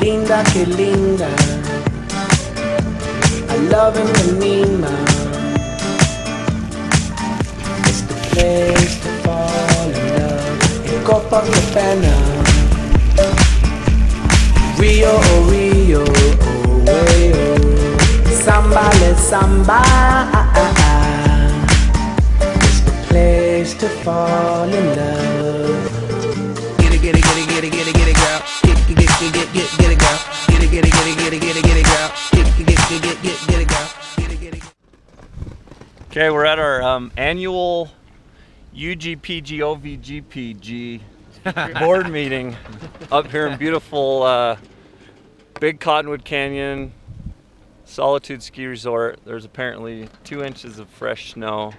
linda, que linda. I love Ipanema. It's the place to fall in love. In Copacabana. Rio, oh Rio, oh way, oh. Samba, let's samba. It's the place to fall in love. Get it, get it, get it, get it, get it, get it, girl. Get it, girl. Get it, get it, get it, get it, get it, get it, girl. Get it, girl. Get it, get it. Okay, we're at our annual UGPGOVGPG board meeting up here in beautiful Big Cottonwood Canyon Solitude Ski Resort. There's apparently 2 inches of fresh snow.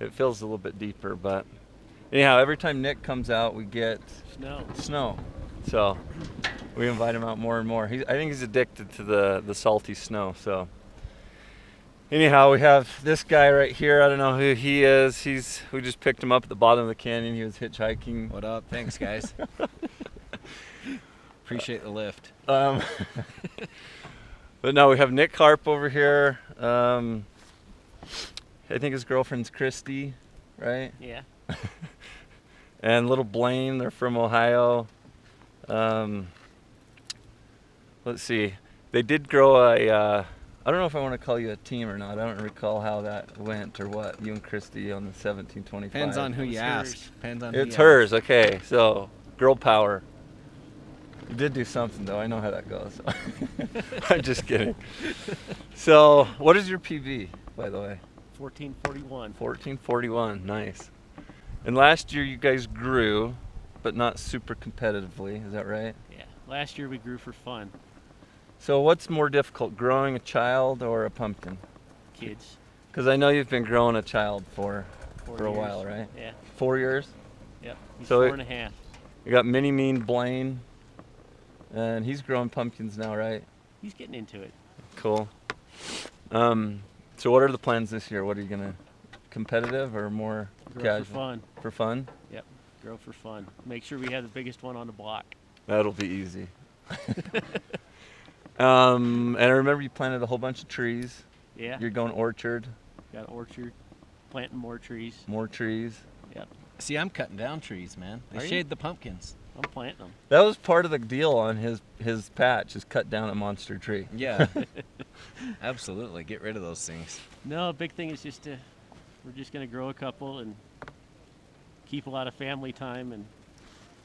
It feels a little bit deeper, but anyhow, every time Nick comes out, we get snow. So we invite him out more and more. I think he's addicted to the salty snow. So anyhow, we have this guy right here. I don't know who he is. We just picked him up at the bottom of the canyon. He was hitchhiking. What up? Thanks, guys. Appreciate the lift. But no, we have Nick Harp over here. I think his girlfriend's Christy, right? Yeah. And little Blaine, they're from Ohio. Let's see. They did grow I don't know if I want to call you a team or not. I don't recall how that went or what. You and Christy on the 1725. Depends on who you ask. Depends on who It's you hers. Okay, so girl power. You did do something though. I know how that goes. I'm just kidding. So, what is your PB, by the way? 1441. 1441. Nice. And last year you guys grew, but not super competitively. Is that right? Yeah. Last year we grew for fun. So what's more difficult, growing a child or a pumpkin? Kids. Because I know you've been growing a child for a 4 years. while, right? Yeah. 4 years? Yep. He's So 4.5. You got mini mean Blaine, and he's growing pumpkins now, right? He's getting into it. Cool. So what are the plans this year? What are you gonna, competitive or more Grow casual? for fun. For fun? Yep. Grow for fun. Make sure we have the biggest one on the block. That'll be easy. And I remember you planted a whole bunch of trees. Yeah. You're going orchard. Got an orchard. Planting more trees. More trees. Yep. See, I'm cutting down trees, man. They Are you? shade the pumpkins. I'm planting them. That was part of the deal on his patch, is cut down a monster tree. Yeah. Absolutely. Get rid of those things. No, big thing is we're just going to grow a couple and keep a lot of family time and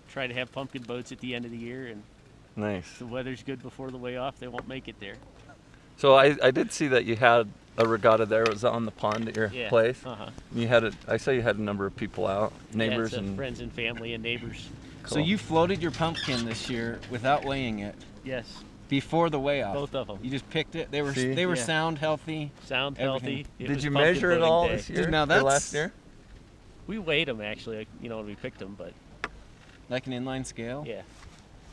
try to have pumpkin boats at the end of the year. And Nice. if the weather's good before the way off, they won't make it there. So I did see that you had a regatta there. It was on the pond at your Yeah. place. Uh-huh. I saw you had a number of people out, neighbors Yeah, it's, and friends and family and neighbors. So you floated your pumpkin this year without weighing it Yes, before the weigh off. both of them. You just picked it. They were See? they were Yeah. sound, healthy. Sound everything. healthy. It Did was you pumpkin measure it voting all day. this year? Now or that's- last year? We weighed them actually, when we picked them, but Like an inline scale. yeah.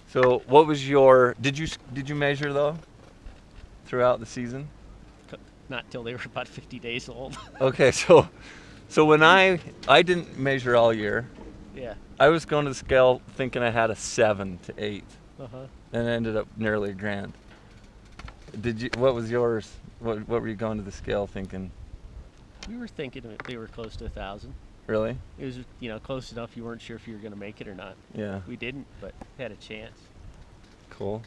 So what was your? Did you measure though? Throughout the season? Not till they were about 50 days old. Okay, so when I didn't measure all year. Yeah. I was going to the scale thinking I had a 7 to 8, Uh-huh. and it ended up nearly $1,000. Did you? What was yours? What were you going to the scale thinking? We were thinking they were close to 1,000. Really? It was, close enough you weren't sure if you were going to make it or not. Yeah. We didn't, but had a chance. Cool.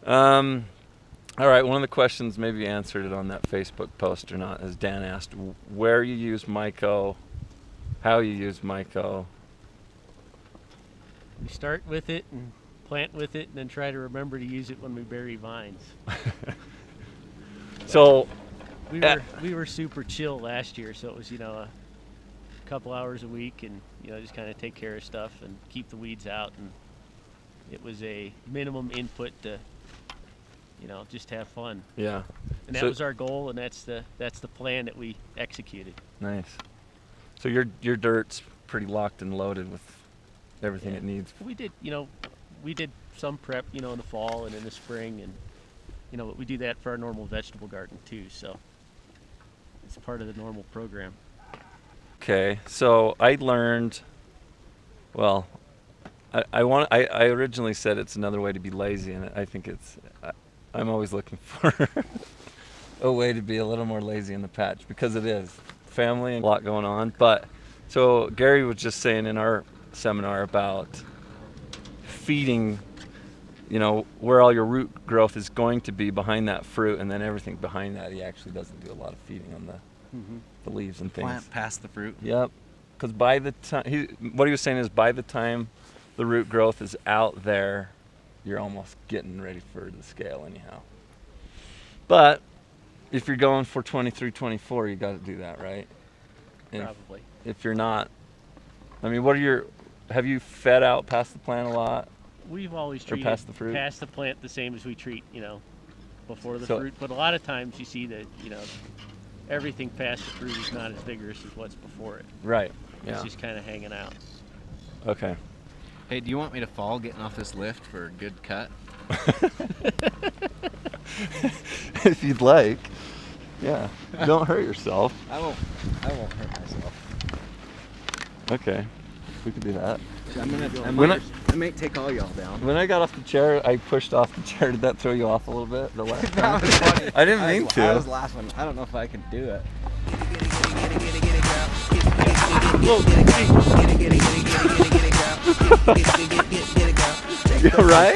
All right, one of the questions, maybe you answered it on that Facebook post or not, as Dan asked, where you use Myco, how you use Myco. We start with it and plant with it and then try to remember to use it when we bury vines. So, We were super chill last year, so it was, a couple hours a week and, just kind of take care of stuff and keep the weeds out. And it was a minimum input to, just have fun. yeah. And that was our goal, and that's the plan that we executed. Nice. So your dirt's pretty locked and loaded with everything Yeah. it needs. We did some prep, in the fall and in the spring, and we do that for our normal vegetable garden too. So it's part of the normal program. Okay, so I learned, well, I originally said it's another way to be lazy, and I think I'm always looking for a way to be a little more lazy in the patch, because it is family and a lot going on. But so Gary was just saying in our seminar about feeding, where all your root growth is going to be behind that fruit, and then everything behind that, he actually doesn't do a lot of feeding on the leaves and things. Plant past the fruit. Yep. Because by the time what he was saying is, by the time the root growth is out there, you're almost getting ready for the scale anyhow. But if you're going for 23, 24, you got to do that, right? Probably. If you're not, I mean, have you fed out past the plant a lot? We've always Or treated past the fruit? past the plant the same as we treat, before the So- fruit. But a lot of times you see that, everything past the fruit is not as vigorous as what's before it. Right. It's Yeah. just kind of hanging out. Okay. Hey, do you want me to fall getting off this lift for a good cut? If you'd like. Yeah. Don't hurt yourself. I won't hurt myself. Okay. We could do that. I might take all y'all down. When I got off the chair, I pushed off the chair. Did that throw you off a little bit? The last time? That was funny. I didn't mean to. I was laughing. I don't know if I could do it. Yeah, right?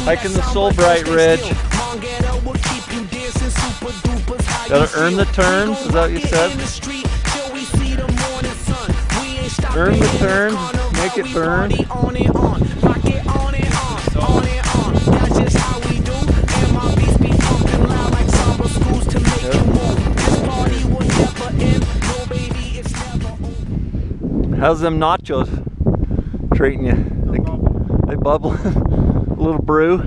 Hiking the Soulbright Ridge. Gotta earn the turns, is that what you said? Earn the turns, make it burn. How's them nachos treating you? They bubble? A little brew?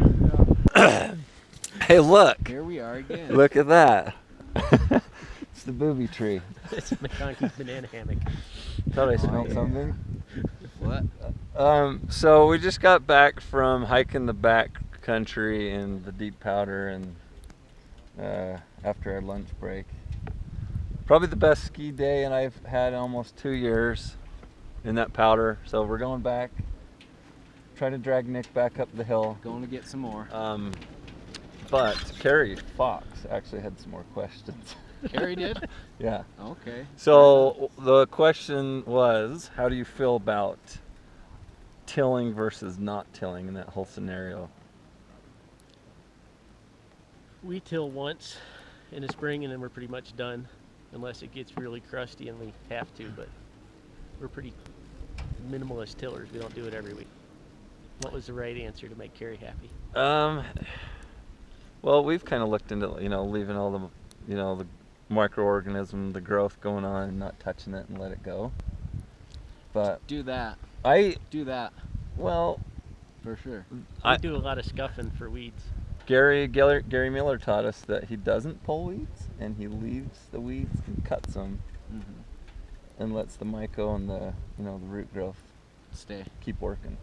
Hey, look. Here we are again. Look at that. It's the booby tree. It's McConkie's banana hammock. Thought I smelled something. What? So we just got back from hiking the back country in the Deep Powder, and after our lunch break. Probably the best ski day, and I've had in almost 2 years in that powder. So we're going back. Try to drag Nick back up the hill. Going to get some more. But Carrie Fox actually had some more questions. Carrie did? Yeah. Okay. So the question was, how do you feel about tilling versus not tilling in that whole scenario? We till once in the spring, and then we're pretty much done, unless it gets really crusty and we have to. But we're pretty minimalist tillers. We don't do it every week. What was the right answer to make Carrie happy? Well, we've kind of looked into, leaving all the, the microorganism, the growth going on, and not touching it and let it go. But Do that. Do that. Well, For sure. We do a lot of scuffing for weeds. Gary Miller taught us that he doesn't pull weeds, and he leaves the weeds and cuts them, and lets the myco and the the root growth Stay. keep working.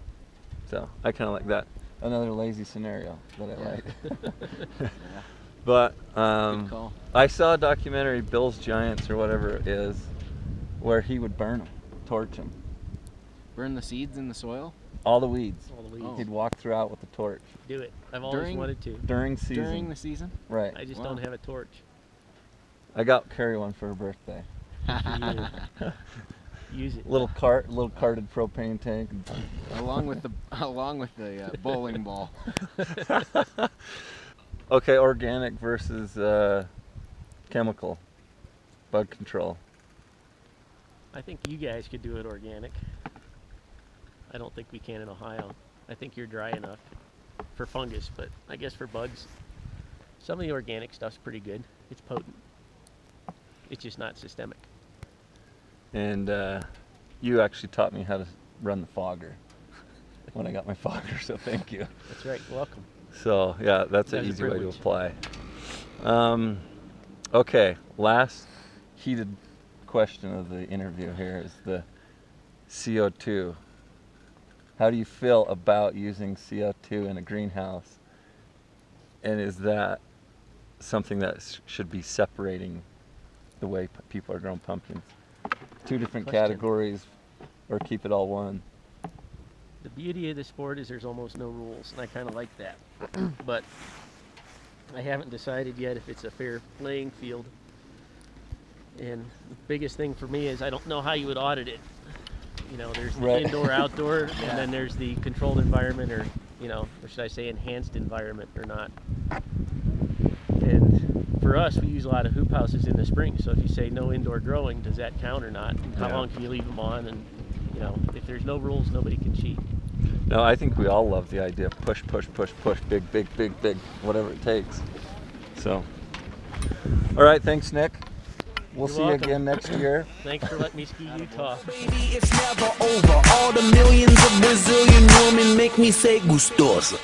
So I kind of like that. Another lazy scenario that I like. Yeah. But Good call. I saw a documentary, Bill's Giants or whatever it is, where he would burn them, torch them, Burn the seeds in the soil? all the weeds. All the weeds. Oh. He'd walk throughout with the torch Do it. I've always During- wanted to. during season. During the season? Right. I just Wow. don't have a torch. I got Carrie one for her birthday. Use it. Little carted propane tank. along with the bowling ball. Okay, organic versus chemical bug control. I think you guys could do it organic. I don't think we can in Ohio. I think you're dry enough for fungus, but I guess for bugs, some of the organic stuff's pretty good. It's potent. It's just not systemic. And you actually taught me how to run the fogger when I got my fogger, so thank you. That's right. Welcome. So yeah, that's an That's a easy way to privilege. apply. Okay, last heated question of the interview here is the CO2. How do you feel about using CO2 in a greenhouse? And is that something that should be separating the way people are growing pumpkins. Two different Question. categories, or keep it all one. The beauty of the sport is there's almost no rules, and I kind of like that. But I haven't decided yet if it's a fair playing field. And the biggest thing for me is I don't know how you would audit it. You know, there's the Right. indoor, outdoor, and then there's the controlled environment, or, you know, or should I say enhanced environment or not. And for us, we use a lot of hoop houses in the spring. So if you say no indoor growing, does that count or not? And how Yeah. long can you leave them on? And, you know, if there's no rules, nobody can cheat. No, I think we all love the idea of push, push, push, push, big, big, big, big, whatever it takes. So, all right, thanks, Nick. We'll You're see welcome. you again next year. Thanks for letting me ski Utah. Baby, it's never over. All the millions of Brazilian women make me say gustosa.